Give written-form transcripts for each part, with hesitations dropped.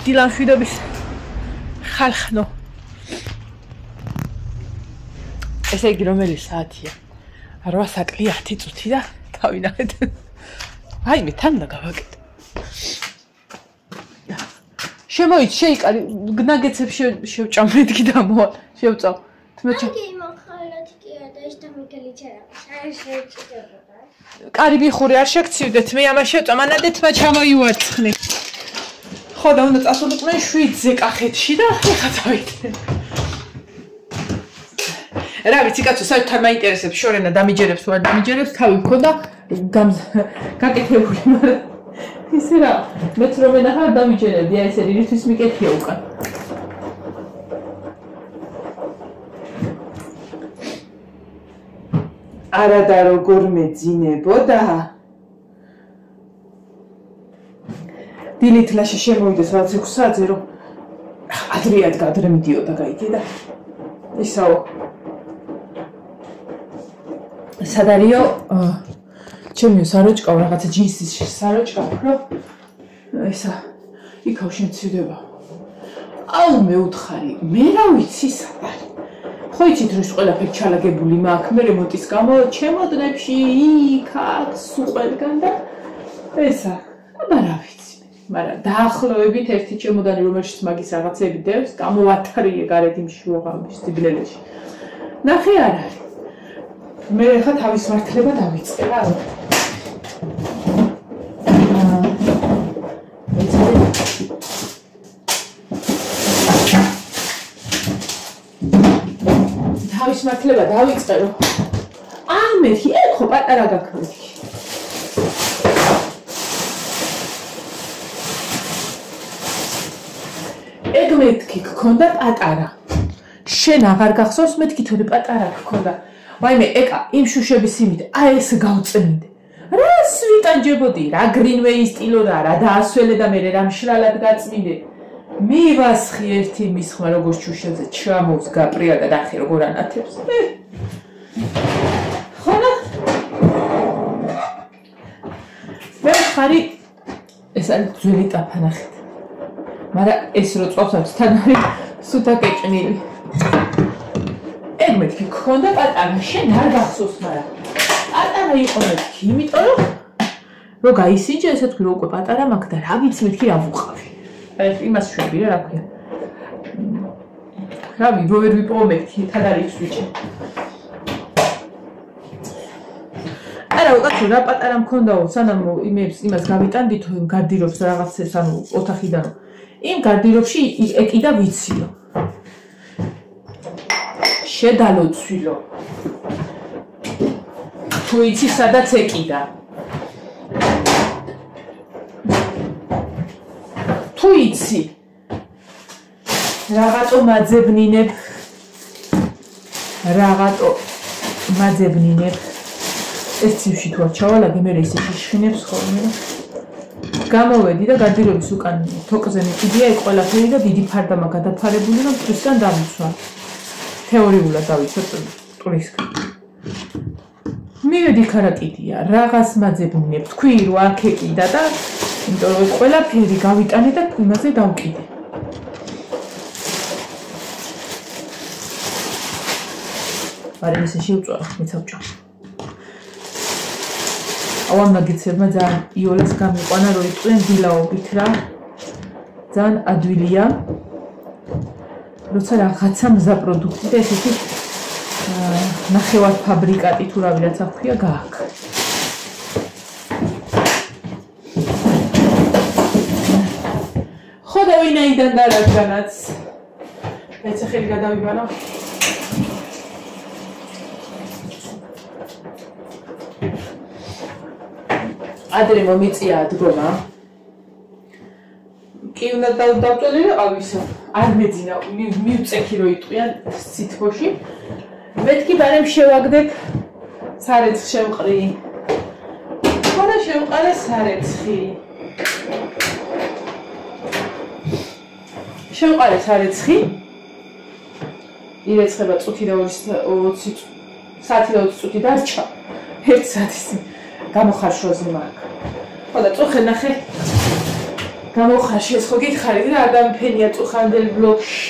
დილან შვიდობის ხალხნო. ესე იგი რომელი საათია? 8 საათი 10 წუთი და დავინახეთ. აი მე თან და გავაკეთე. შემოიც შეიკარი ნაგეცებს შევჭამ მეთქი და მოვალ შევწავ. თმეჩა. კარი მიხური არ შეგცივდეთ მე ამას შევწამ მანადე თმა ჩამოივარცხნე. ხო და უნდა წასულიყვნენ 7-ზე კახეთში და ეხა დავიდე. რა ვიცი კაცო საერთოდ არ მაინტერესებს შორენა დამიჯერებს თუ არ დამიჯერებს თავი მქონდა გაკეთებული მაგრამ ისე რა მეც რომ ენახარ დამიჯერებდი აი ესე რისთვის მიკეთია უკან არა და როგორ მეძინებოდა დილით ლაშე შემოვიდეს რაც 6 საათზე რომ ადრეად გადრე მიდიოდა გაიგე და ისაო სადარიო ჩემი საროჭკავ რაღაცა ჯინსის საროჭკავ რომ ესა იქავ შემცირდება აუ მე უთხარი მე რა ვიცი სადარი ხო იცით რომ ყველაფერი ჩალაგებული მაქვს მე რემონტის გამო ჩემოდნებში იქ აქ სულ ყველგან და ესა აბა რა ვიცი მაგრამ დაახლოებით ერთი ჩემოდანი რომელშიც მაგის რაღაცები დევს გამოვათარიე გარეთ იმ შუაღამის სიბნელეში ნახე არ არის მე ხა თავის მართლება დავიწყე რა თავის მართლება დავიწყე რომ მეთქი ხო პატარა გაქვთ ეგ მეთქი გქონდა პატარა შენ აღარ გახსოვს მეთქი თორე პატარა გქონდა ვაიმე ეკა იმ შუშების იმით აი ეს გავწმინდე რა სვიტანჯებოდი რა გრინვეი სტილო რა დაასველე და მე რა მშრალად გაწმინდე მივასხი ერთი მისხმა როგორც შუშებზე ჩამოვს გაპრია და ნახე როგორ ანათებს ხონა მე ხარი ეს არის ძველი ტაფა ნახეთ მაგრამ ეს რო წვავს თან არის სუთა კეჭნილი ეგ მეთქი გქონდა პატარა შენ არ გახსოვს მაგრამ პატარა იყო მეთქი იმიტომ რომ გაისინჯე ესე თქვი რომ უკვე პატარა მაქვს და რა ვიცი მეთქი რა ვუყავი აი იმას შვები რა ქვია რავი რო ვერ ვიპოვო მეთქი თან არის ვიჭი არა უკაცო რა პატარა მქონდაო სანამ იმას გავიტანდით გარდირობს რაღაცას ანუ ოთახიდან იმ გარდირობში ეკიდა ვიციო შედალო ცვილო თუ იცი სადაც ეკიდა თუ იცი რაღაცო მაძებნინებ ეს ცივში თუ არ ჩავალაგე მე ისე შიშხინებს ხოლმე გამოვედი და გარდირობის უკან თოკზე მიყიდია ეგ ყველაფერი და დიდი ფარდამა გადაფარებული რომ მტვრისგან დამიცვა თეორიულად დავიცვათ ტურისგან მივედი ქარაკიდია რაღაც მაძებნინებ თქვი რომ აქ ეკიდა და იმიტომ რომ ყველაფერი გავიტანე და იმაზე დავკიდე მაგრამ ესე შევწვა მეცავჭა ავამ მაგიცებმა ძალიან იოლას გამიყვანა რომ იტყვიან დილაობით რა ძალიან ადვილია როცა რაღაცა მზა პროდუქტი და ესეთი ნახევარ ფაბრიკატი თუ რა ვიღაცა ქვია გააქვს ხო და ვინაიდან და რადგანაც ეცე ხელი გადავიბანო ადრე მომიწია დგომა კი უნდა დავწვალე რა ავისა არ მეძინა მივწექი რომ იტყვიან სითბოში მეთქი ბარემ შევაგდებ სარეცხ შევყრი ხო და შევყარე სარეცხი შევყარე სარეცხი ირეცხება წუთი და 20 საათი და 20 წუთი დარჩა 1 საათის გამოხარშვაზე მაქვს ხო და წუხე ნახე გამოხარში ეს ხო გითხარით რა არ დამიფენია წუხანდელ ბლოკში.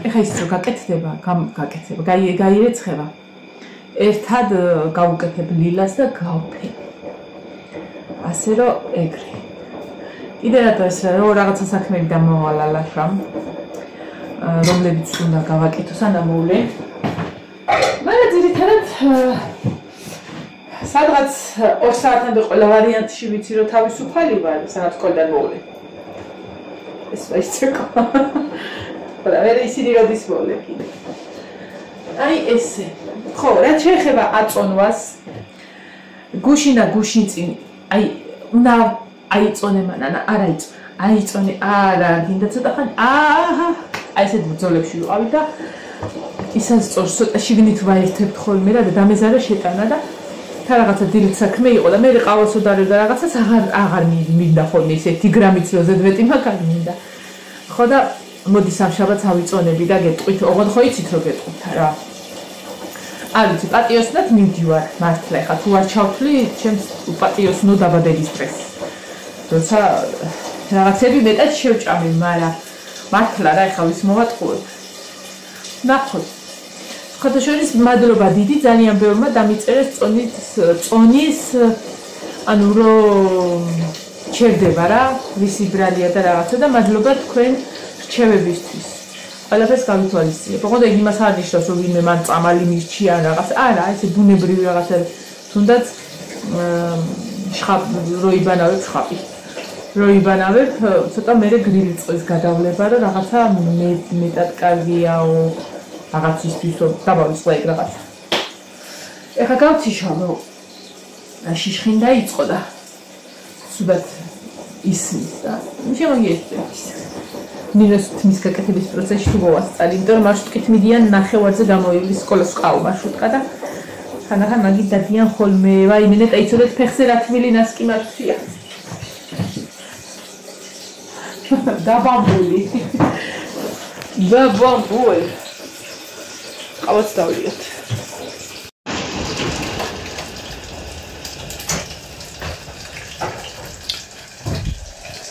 ეხა ის რო გაკეთდება, გაირეცხება. ერთად გავუკეთებ ლილას და გავფენ. ასე რომ ეგრე. კიდე რატოს რომ რაღაცა საქმეები დამოვალა ლაშამ. რომლებიც უნდა გავაკეთო სანამოვლე. მაგრამ ძირითადად სადღაც 2 საათამდე ყველა ვარიანტში ვიცი რომ თავისუფალი ვარ, სადაც ყოლდან მოვლე. ეს ვაიცეკო. და მე ისინი როდის მოვლე კიდე. აი ესე. ხო, რაც შეეხება აწონვას, გუშინა გუშინ წინ, აი უნდა აიწონე მანანა, არ აიწონე, არა, გინდა ცოტა ხანი, აი ესეთ ბრძოლებში ვიყავი და ისაც წორს ცოტა შიგნით ვაერთებთ ხოლმე რა და დამეზარა შეტანა და და რაღაცა დილით საქმე იყო და მე ყავასო დარევდა რაღაცას აღარ მინდა ხოლმე ესე 1 გრამიც რო ზედმეტი მაგარი მინდა. ხო და მოდი სამშაბათს ავიწონები და გეტყვით, ოღონდ ხო იცით რო გეტყვით რა. არ ვიცი, პატიოსნად მივდივარ მართლა ეხლა თუ არ ჩავთვლი, ჩემს პატიოსნო დაბადების დღეს. როცა რაღაცები მეტად შევჭამი, მაგრამ მართლა რა ეხლა ვის მოვატყუებ. ნახოთ. ხოთაშორის მადლობა დიდი ძალიან ბევრმა დამიწერეს წონის ანუ რომ ჩერდება რა, ვისი ბრალია და რაღაცა და მადლობა თქვენ რჩევებისთვის. ყველაფერს გავითვალისწინებ. ოღონდ ეგ იმას არ ნიშნავს რომ ვინმე მან წამალი მირჩია რაღაც. არა, ესე ბუნებრივი რაღაცა თუნდაც როიბანავებ შხაპი. როიბანავებ, ცოტა მერე გრილი წყლის გადავლება და რაღაცა მეტად კარგიაო. რაღაცისთვის დავავიწყე ეგ რაღაცა. ეხლა გავციშავო. შიშხინ დაიწყო და სულად ისმის და შემოგიერთებს. მინუს თმის გაკეთების პროცესში თუ მოვასწარი, იმიტომ რომ მარშრუტით მიდიან ნახევარზე გამოივლის სკოლას ყავ მარშრუტკა და ხანახან მაგით დადიან ხოლმე, ვაი მე ნეტა იცოდეთ ფეხზე რა თბილი ნასკი მართვია. დაბამბული. დაბამბული. ყავაც დავლიოთ.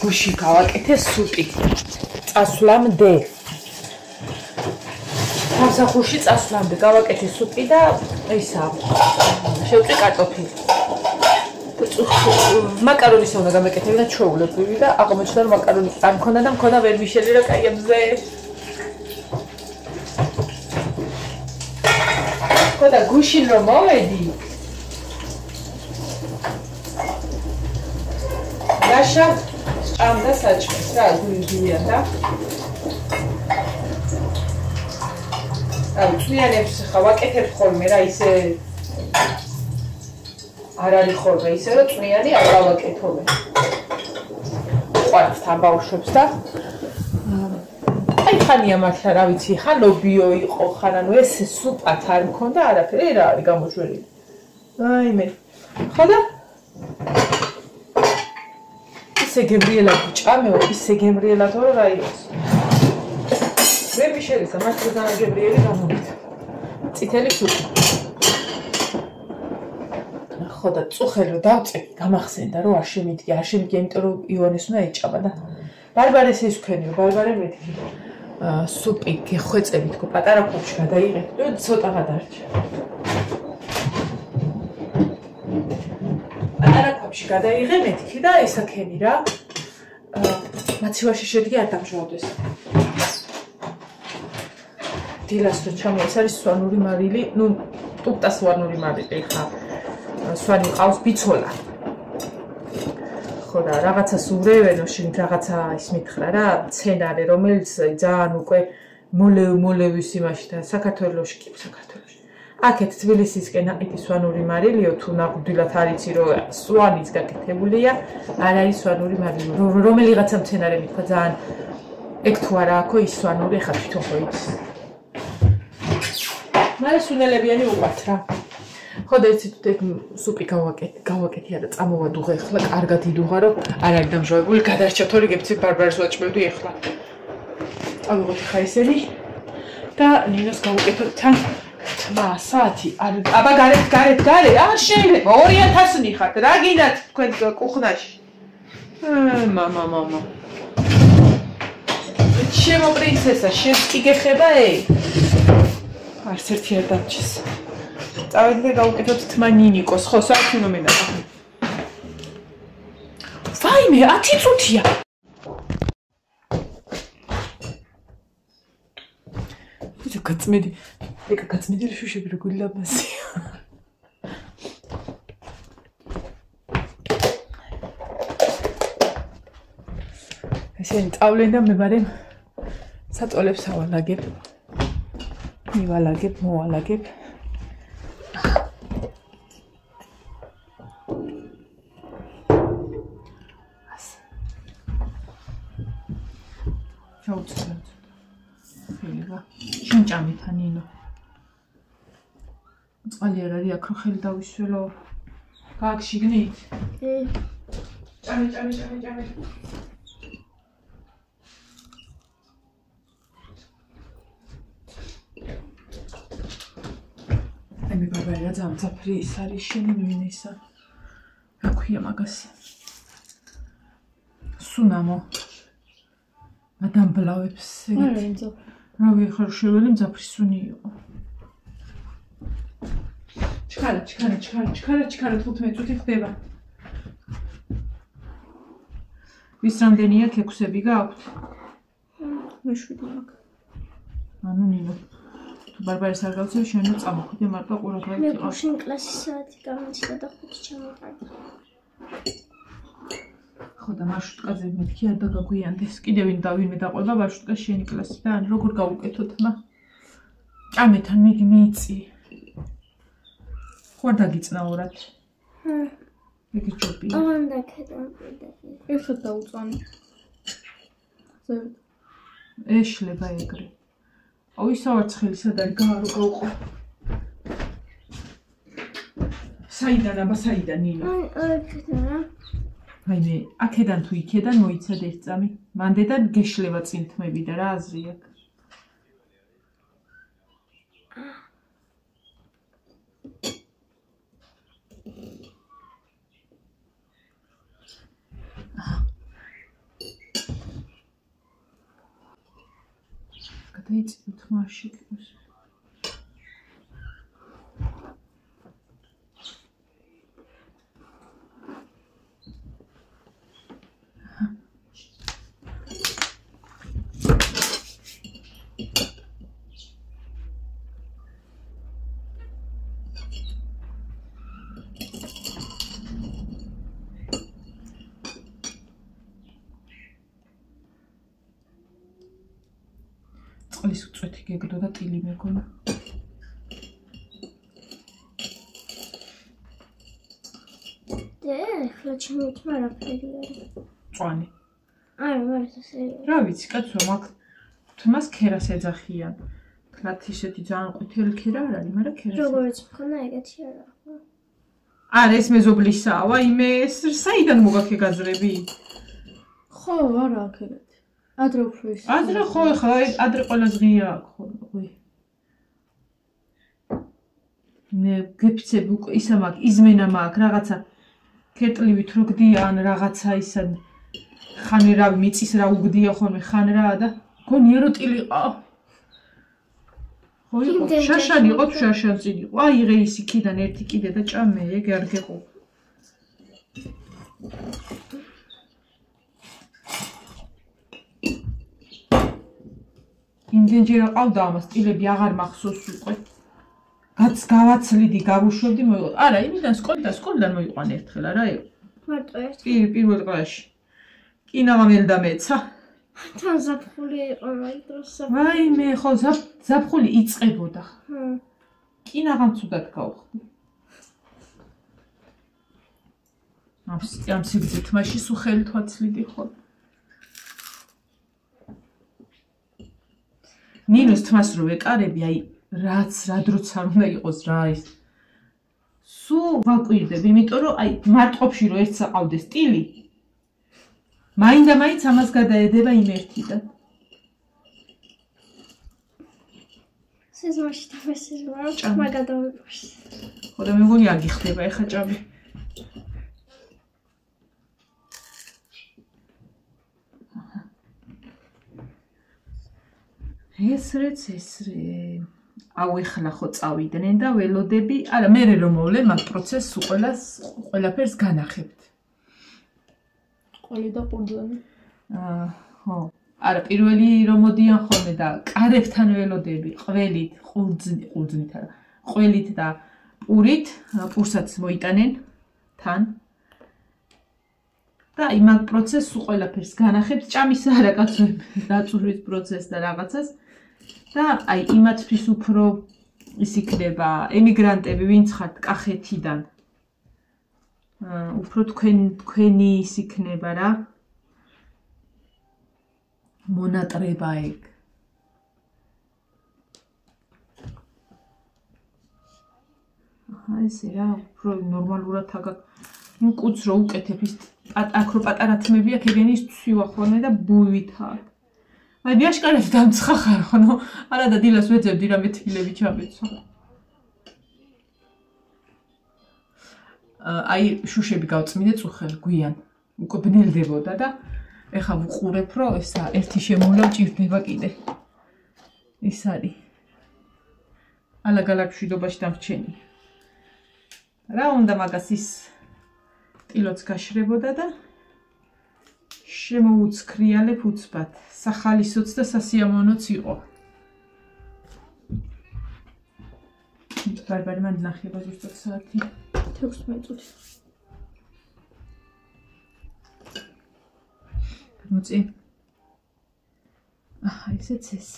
გუში გავაკეთე სუპი. წასვლამდე. სამსახურში წასვლამდე გავაკეთე სუპი და ისა შევწი კარტოფილი. მაკარონის უნდა გამეკეთებინა და ჩვეულებრივი და აღმოჩნდა რომ მაკარონი არ მქონდა და მქონდა ვერმიშელი რა კაიებზე. და გუშინ რომ მოვედი გაშა ჭამდა საჭმელს რა გულგულია და წვიანებს ხა ვაკეთებ ხოლმე რა ისე არ არის ხოლმე ისე რომ წვიანი არ გავაკეთობ ყვარს თან ბავშვებს და აი ხანია მართლა რა ვიცი ხან ლობიო იყო ხან ანუ ეს სუპად არ მქონდა არაფერი რა არის გამოშვერილი აი მე ხო და ისე გემრიელად ჭამეო ისე გემრიელად რომ რა იყოს ვერ მიშელისა მართლა ძალიან გემრიელი გამოვიდა წითელი სუპი ხო და წუხელო დავწევი გამახსენდა რომ არ შემიდგა იმიტომ რომ ივანეს უნდა ეჭამა და ბარბარეს ის ვქენიო ბარბარე მეთქი სუპი გეხვეწები თქო პატარა კუჩი გადაიღეთ და ცოტა გადარჩა პატარა კუჩი გადაიღე მეთქი და ესაქენი რა მაცივაში შედგე არ დამჟავდეს დილას რო ჩამო ეს არის სვანური მარილი ნუ ტუპტა სვანური მარილი ხა სვანი ყავს ბიცოლა ხო და რაღაცას ურევენო შენ რაღაცა ის მითხრა რა სცენარი რომელიც ძალიან უკვე მოლევის იმაში და საქართველოში კი საქართველოში აქეთ თბილისისკენ აყიდი სვანური მარილიო თუ ნაგვდილად არიცი რომ სვანის გაკეთებულია არ არის სვანური მარილი რომელიღაცა სცენარი მითქვა ძალიან ეგ თუ არა აქო ის სვანური ხა თვითონ ხო იცი მაგრამ სუნელებიანი უყვართ რა ხო და იცით ეგ სუპი გავაკეთე და წამოვადუღე ახლა კარგად იდუღა რომ არ არის დამჟავებული გადარჩა თორე გეცი ბარბარეს ვაჭმევდი ახლა წავიღოთ ხა ისენი და ნინოს გავუკეთოთ თან თმა საათი აბა გარეთ არ შეიძლება 2000 ნიხართ რა გინდათ თქვენ კუხნაში მამა. ჩემო პრინცესა, შენ კი გეხება, არც ერთი არ დარჩეს. წავედი და გავუკეთოთ თმა ნინიკოს, ხო, საერთოდ უნდა მენახა. ვაიმე, 10 წუთია. ხუჭო გაწმედი. ეკა გაწმედილი შუშები როგორ ლაბაზია. ესენი წავლენ და მე ბარემ საწოლებს ავალაგებ. მივალაგებ, მოვალაგებ. ჩაუწევთ. ხელება. შენ ჭამეთა ნინო. წყალი არ არის აქ რო ხელი დავისველო. გააგშიგნით? ჭამე. მე ბაბაია ძამძაფრი ის არის შენი მინისა. რა ქვია მაგას? სუნამო. ადამიანებს ეგეთი. რავი, ხარ შეველი მძაფრი სუნი იყო. ჩქარა 15 წუთი ხდება. ვის რამდენია ქექსები გაქვთ? მე 7 მაქვს. ანუ ნინო თუ ბარბარეს არ გავცევ, შენ რო წამოხვიდე მარტო ყურადღებით მე იყავ. გუშინ კლასის საათი გამოცდა და 5 ჩამოვარდა. ხო და მარშრუტკაზე მეთქი არ დაგაგვიანდეს. კიდევ ვინმე დაყვება მარშრუტკას შენი კლასიდან, როგორ გავუკეთოთ მა? ჭამეთან მიიწი. ხო არ დაგიწნაურად. ეგ ჯობია. ამან დაკეთდა. ერთად დაუწვანი. ეშლება ეგრე. აუ ისავარცხელი სად არის გაარო გავყო. საიდან ნინო? აი მე აქედან თუ იქედან მოიცად ერთ წამი. მანდედან გეშლება წინ თმები და რა აზრი აქვს? გადაიწევთ მარში კოს. წყლის უწვეთი გეგდო და ტილი მეგონა. ახლა ჩემithმა არაფერი არის. წვანი. არა, ვართ ასე. რა ვიცი, კაცო, მაგ თმას ქერას ეძახიან. თლათ ისეთი ძალიან ყვითელი ქერა არ არის, მაგრამ ქერას. როგორც მქონა ეგეთი არა. არა, ეს მეზობლისაა, ვაიმე, ეს საიდან მოგაქე გაზრები? ხო, არა აქედეთ. ადრე უფრო ის. ადრე ხო, ხა, ადრე ყველაზე ღია აქვს ხოლმე. მე გეფიცები უკვე ისა მაგ იზმენა მაგ რაღაცა კეტლივით რო გდიან რაღაცა ისა ხან რა მიწის რა უგდია ხოლმე ხან რა და გონია რო ტილი ყავ. ხო იყო, შაშანი იყო, შაშანწინ იყო. აი იღე ის იქიდან ერთი კიდე და ჭამე, ეგ არ გეყო. იმდენჯერ ყავდა ამას ტილები აღარ მახსოვს უკვე. გავაცლიდი, გავუშვებდი, მოიყო. არა, იმიდან სკოლიდან მოიყვან ერთხელ, არა იყო. მარტო ერთ. პირველ კლასში. კინაღამ ელდა მეცა. თან ზაფხული იყო მაგ დროს. ვაიმე, ხო, ზაფხული იწყებოდა. კინაღამ ცუდად გავხდი. ამ სიგრძით მაშინ სულ ხელით ვაცლიდი ხო. ნინოს თმას რო ვეკარები, აი რაც რა დროც არ უნდა იყოს რა ის. სულ ვაკვირდები, იმიტომ რომ აი მარტყოფში რო ერთს აყავდეს ტილი. მაინდა-მაინც ამას გადაედება იმ ერთიდან. სიზმარში დავესიზმარო, თმა გადავიყვეს. ხო და მე მგონი აგიხდება ეხა ჭამი. ეს აუ ეხლა ხო წავიდნენ და ველოდები, არა მე რომ მოვლე მაგ პროცესს ყველაფერს განახებთ. ყოლი და ყურძენი. ხო. არა პირველი რომ მოდიან ხოლმე და კარებთან ველოდები, ყველით, ყურძნით არა, ყველით და პურით, პურსაც მოიტანენ თან. და იმ მაგ პროცესს ყველაფერს განახებთ, ჭამის არა კაცოები, დაწურვის პროცესს და რაღაცას. და აი იმათთვის უფრო ის იქნება ემიგრანტები, ვინც ხართ კახეთიდან. უფრო თქვენი ის იქნება რა. მონატრება ეგ. ესე რა, უფრო ნორმალურად კუც რო უკეთებ ის აქ რო პატარა თმები აქ ეგენი ის ცვივა ხოლმე და ბუივით აქვს. აი დიაშკარებს დამცხახარ ხო? არა და დილას ვეძებდი რამე თბილები ჩამეცვა. აი შუშები გავწმინდე წუხელ გვიან. უკვე ბნელდებოდა და ეხა ვუყურებ რომ ესა ერთი შემოვლა ჭირდება კიდე. ის არის. ალაგ-ალაგ მშვიდობაში დამრჩენი. რა უნდა მაგას ის ტილოც გაშრებოდა და შემოუცქრიალებ უცბად. სახალისოც და სასიამოვნოც იყო. ბარბარე მანდ ნახება ზუსტად საათი 16 წუთი. მოწი. ესეც ეს.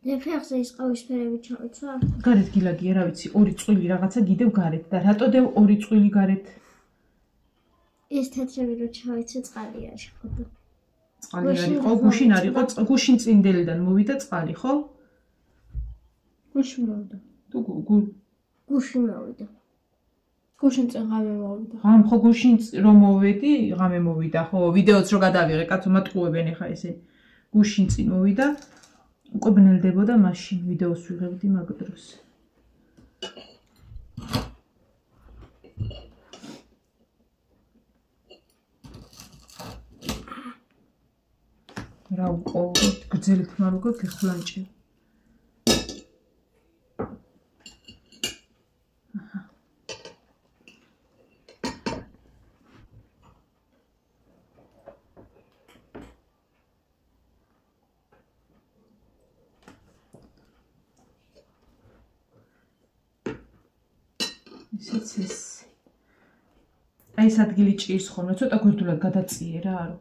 ფეხზე ის ყავისფერები ჩავიცვა? გარეთ გილაგია, რა ვიცი, ორი წვილი რაღაცა გიდევ გარეთ და რატო დევ ორი წვილი გარეთ? ეს თეთრები რო ჩავიცე წყალი არის ხო? წყალი არისო, გუშინ არისო, გუშინ წინდელიდან მოვიდა წყალი, ხო? გუშინ მოვიდა. თუ გუშინ მოვიდა. გუშინ წინ ღამე მოვიდა. ხო გუშინ რომ მოვედი, ღამე მოვიდა, ხო, ვიდეოც რო გადავიღე, კაცო მატყუებენ ეხა ესე. გუშინ წინ მოვიდა. უკვე ბნელდებოდა მაშინ ვიდეოს ვიღებდი მაგ დროს. რა უყოლოდ გძელი თმა როგორ გეხლანჭე. ეს აი ეს ადგილი ჭირს ხოლმე, ცოტა გვერდულად გადაწიე რა არო.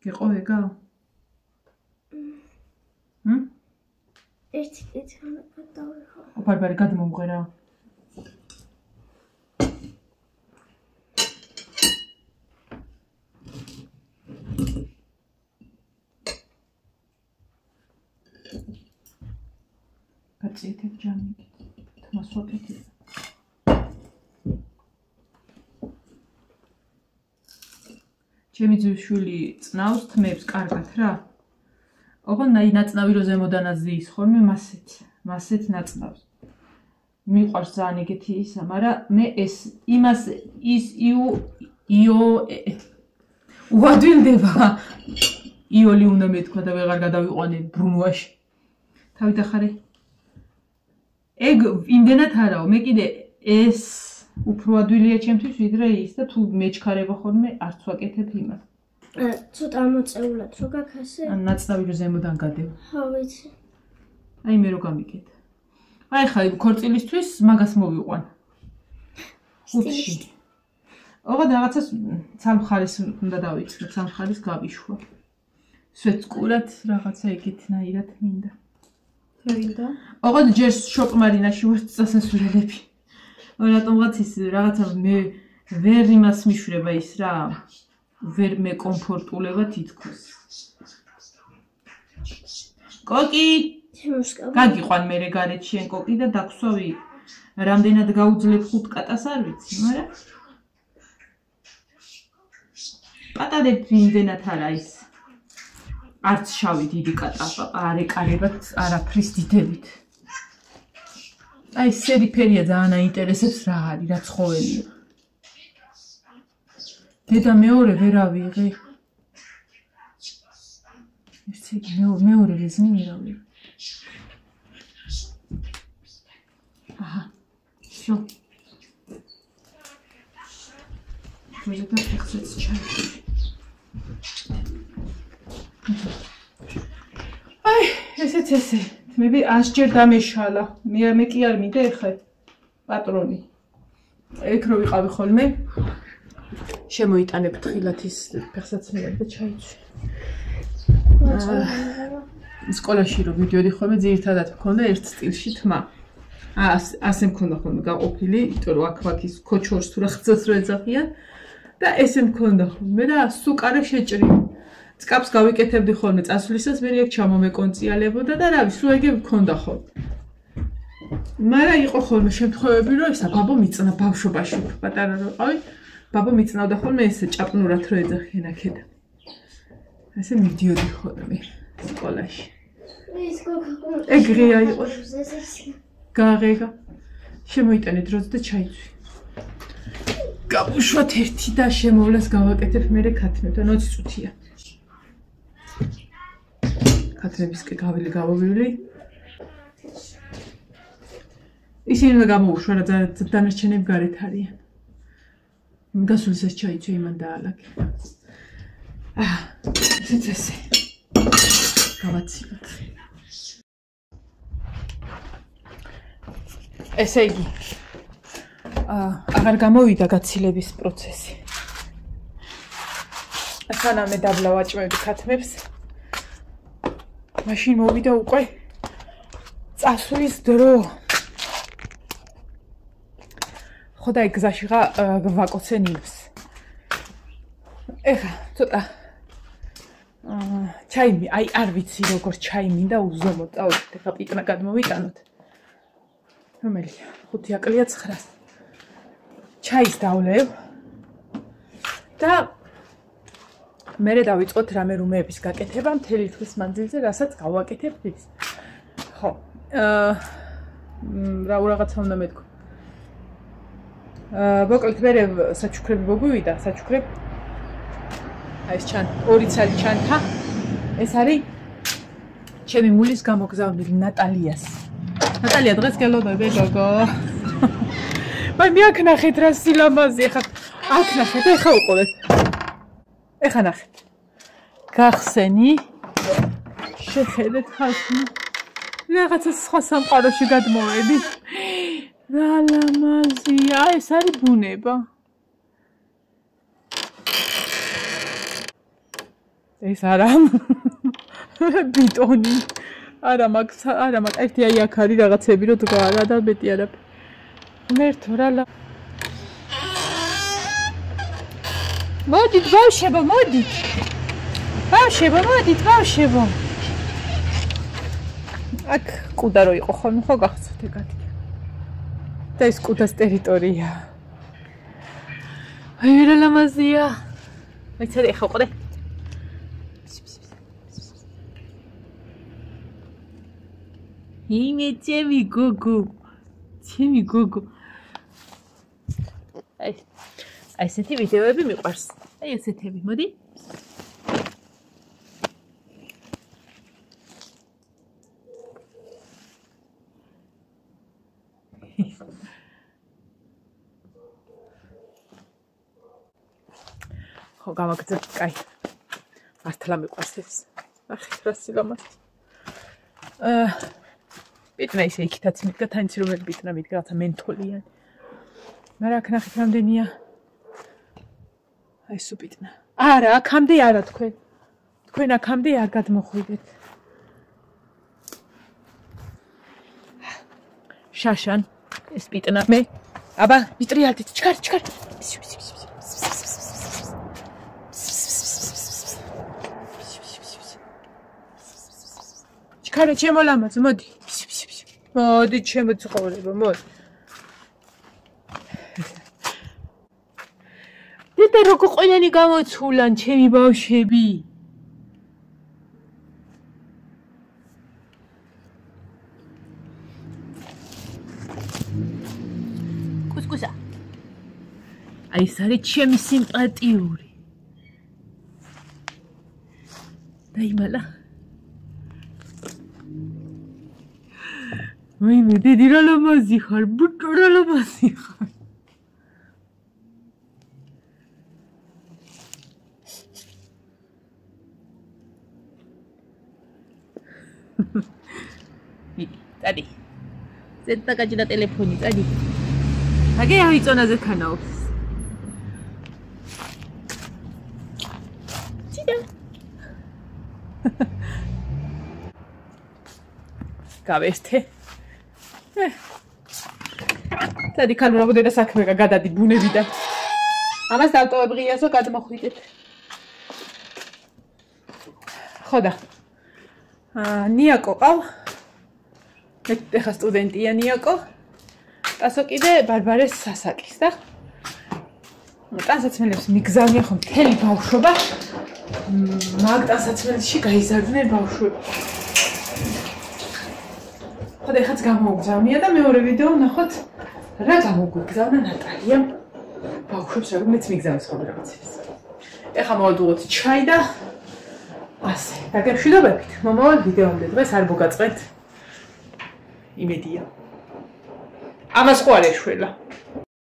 გეყო ეგა? ერთი კითხვა გადავიღო. ბარბარე გადმომღე რა. გაწიეთებ ჯამი. თმას ვაკეთე. ჩემი ძვირშვილი წნავს თმებს კარგად რა. ოღონდ ნაწნავი რო ზემოდანაც ზის ხოლმე მასეთ ნაწნავს. მიყვარს ძალიან ეგეთი ისა, მაგრამ მე ეს იმას ის უადვილდება. იოლი უნდა მეთქვა და ვეღარ გადავიყვანე ბრუნვაში. თავით ახარე. ეგ იმდენად არაო, მე კიდე ეს უფრო ადვილია ჩემთვის ვიდრე ის და თუ მეჩქარება ხოლმე არც ვაკეთებ იმას. ცოტა მოწეულად რო გაქასე? ან ნაწნავი რო ზემოდან გადევ. ხო ვიცი. აი მე რო გამიკეთ. აი ხა ქორწილისთვის მაგას მოვიყვან. ხუთში. ოღონდ რაღაცას სამხარის უნდა დავიწყო, სამხარის გავიშვა. სვეტკურად რაღაცა ეგეთნაირად მინდა. მინდა? ოღონდ ჯერ შოპმარინაში ვარ წასასვლელები. რატომღაც ის რაღაცა მე ვერ იმას მიშვება ის რა. ვერ მე კომფორტულება თითქოს. კოკი! გაგიყვან მერე გარეთ შენ კოკი და დაგსვავი. რამდენად გაუძლებ 5 კატას არ ვიცი, მაგრამ პატარებ იმდენად არა ის. არც შავი დიდი კატა, არ ეკარებათ არაფრის დიდებით. აი სერიფერია ძალიან აინტერესებს რა არის, რა ცხოველია. დედა მეორე ვერ ავიღე. ერთი მეორე რეზინი ვერ ავიღე. აჰა. შო. შეიძლება ფეხსაც ჩაი. აი, ესეც ესე. მე 100 ჯერ დამეშალა. მე კი არ მინდა ეხლა პატრონი. ეგ რო ვიყავი ხოლმე. შემოიტანებ თხილად ის ფეხსაცმელად და ჩაიცვი. სკოლაში რო ვიდიოდი ხოლმე ძირითადად მქონდა ერთ სტილში თმა. ასე მქონდა ხოლმე გაყოფილი, იმიტომ რომ აქ ის ქოჩორს თუ რა ხცას რო ეძახიან და ესე მქონდა ხოლმე და სუკარა შეჭრი. წკაპს გავიკეთებდი ხოლმე წასვლისას, მე ეგ ჩამომეკონციალებოდა და რა ვიცი, ეგ მქონდა ხოლმე. მაგრამ იყო ხოლმე შემთხვევები, რომ ისა ბაბო მიწნა ბავშვობაში პატარა რო ყავი, ბაბო მიწნავდა ხოლმე ესე ჭაპნურად რო ეძახიან აქედან. ესე მიდიოდი ხოლმე სკოლაში. ეგ ღია იყო. გაღეგა. შემოიტანე დროც და ჩაიცვი. გავუშვათ ერთი და შემოვლას გავაკეთებ მე ქათმებთან 20 წუთია. ქათმების კი გავავივლი. ისინი უნდა გამოუშვა რა დანარჩენები გარეთ არიან. გასულისას ჩაიცვი იმან დაალაგე. ესე. გავაცილოთ. ესე იგი. აღარ გამოვიდა გაცილების პროცესი. სანამ მე დაბლავაჭმევდი ქათმებს. მაშინ მოვიდა უკვე წასვლის დრო. ხოდა გზაში ვაკოცე ნილს. ეხა ცოტა ჩაი აი არ ვიცი როგორ ჩაი მინდა უზომოდ. წავიდეთ ეხა პიტნა გადმოვიტანოთ. რომელია? 5 აკლია 900. ჩაის დავლევ და მერე დავიწყოთ რამე რუმეების გაკეთება მთელი თვის მანძილზე, რასაც გავაკეთებ ის. ხო. რაღაცა უნდა მეთქვა. მოკლედ მერე საჩუქრები მოგვივიდა, საჩუქრები. აი ეს ჩან, 2 ცალი ჩანთა. ეს არის ჩემი მულის გამოგზავნილი ნატალიას. ნატალია დღეს გელოდები გოგო. მე აქ ნახეთ რა სილამაზე ხარ. აქ ნახეთ, ეხა უყურეთ. ეხა ნახეთ. გახსენი. შეხედეთ ხალხი. რაღაცა სხვა სამყაროში გადმოვედი. რა ლამაზია, ეს არის ბუნება. ეს არა. ბიტონი. არა მაგ ერთი აი აქ არის რაღაცები რო დგარა და მეტი არაფერი. მერთო რა მოდით ბავშვებო მოდით აქ კუდა რო იყო ხოლმე ხო გახსოვთ ეგეთი და ეს კუდას ტერიტორია აი რა ლამაზია მეცადე ხო ყოდე იმე ჩემი გოგო აი ესეთი ვიდეოები მიყვარს. აი ესეთები, მოდი. ხო, გამაგზავნა, კაი. მართლა მიყვარს ეს. ნახეთ რა სილამაზე. პიტნა ისე იქითაც მიდგა, თანაც რომელი პიტნა მიდგა, რათა მენთოლიანი. მაგრამ აქ ნახეთ რამდენია. აი სუპიტნა. არა, აქამდე არა თქვენ. თქვენ აქამდე არ გადმოხვიდეთ. შაშან ეს პიტნა მე. აბა, მიტრიალდით, ჩქარ. ჩქარა ჩემო ლამაზო, მოდი. მოდი ჩემო ცხოვრება, მოდი. დედა როგორ ყველანი გამოცულან ჩემი ბავშვები. კუსკუსა. აი ეს არის ჩემი სიმპათიური. დაიმალა. ვაიმე, დიდი რა ლამაზი ხარ, ბუტო რა ლამაზი ხარ. Tadi. Zeta kajilah telefon tadi. Lagi yang itu nazar kanau. Tidak. Kaveste. Tadi kalau aku dah sakit mereka gada di bune vida. Amas tahu tu beri asal kata mau kuitet. Khoda. Niako kau. ეხა სტუდენტია ნიაკო. ასო კიდე ბარბარეს სასაკის და ტანსაცმელებს მიგზავნიან ხომ მთელი ბავშვობა. მაგ ტანსაცმელში გაიზარდნენ ბავშვები. ხოდა ეხაც გამოუგზავნია და მეორე ვიდეო ნახოთ რა გამოგვიგზავნა ნატალიამ ბავშვებს რომელიც მიგზავნის ხომ რაღაცებს. ეხა მოვდუღოთ ჩაი და ასე. დაგემშვიდობებით. მომავალ ვიდეომდე დღეს არ მოგაწყეთ იმედია. ამას ხო არ ეშველა.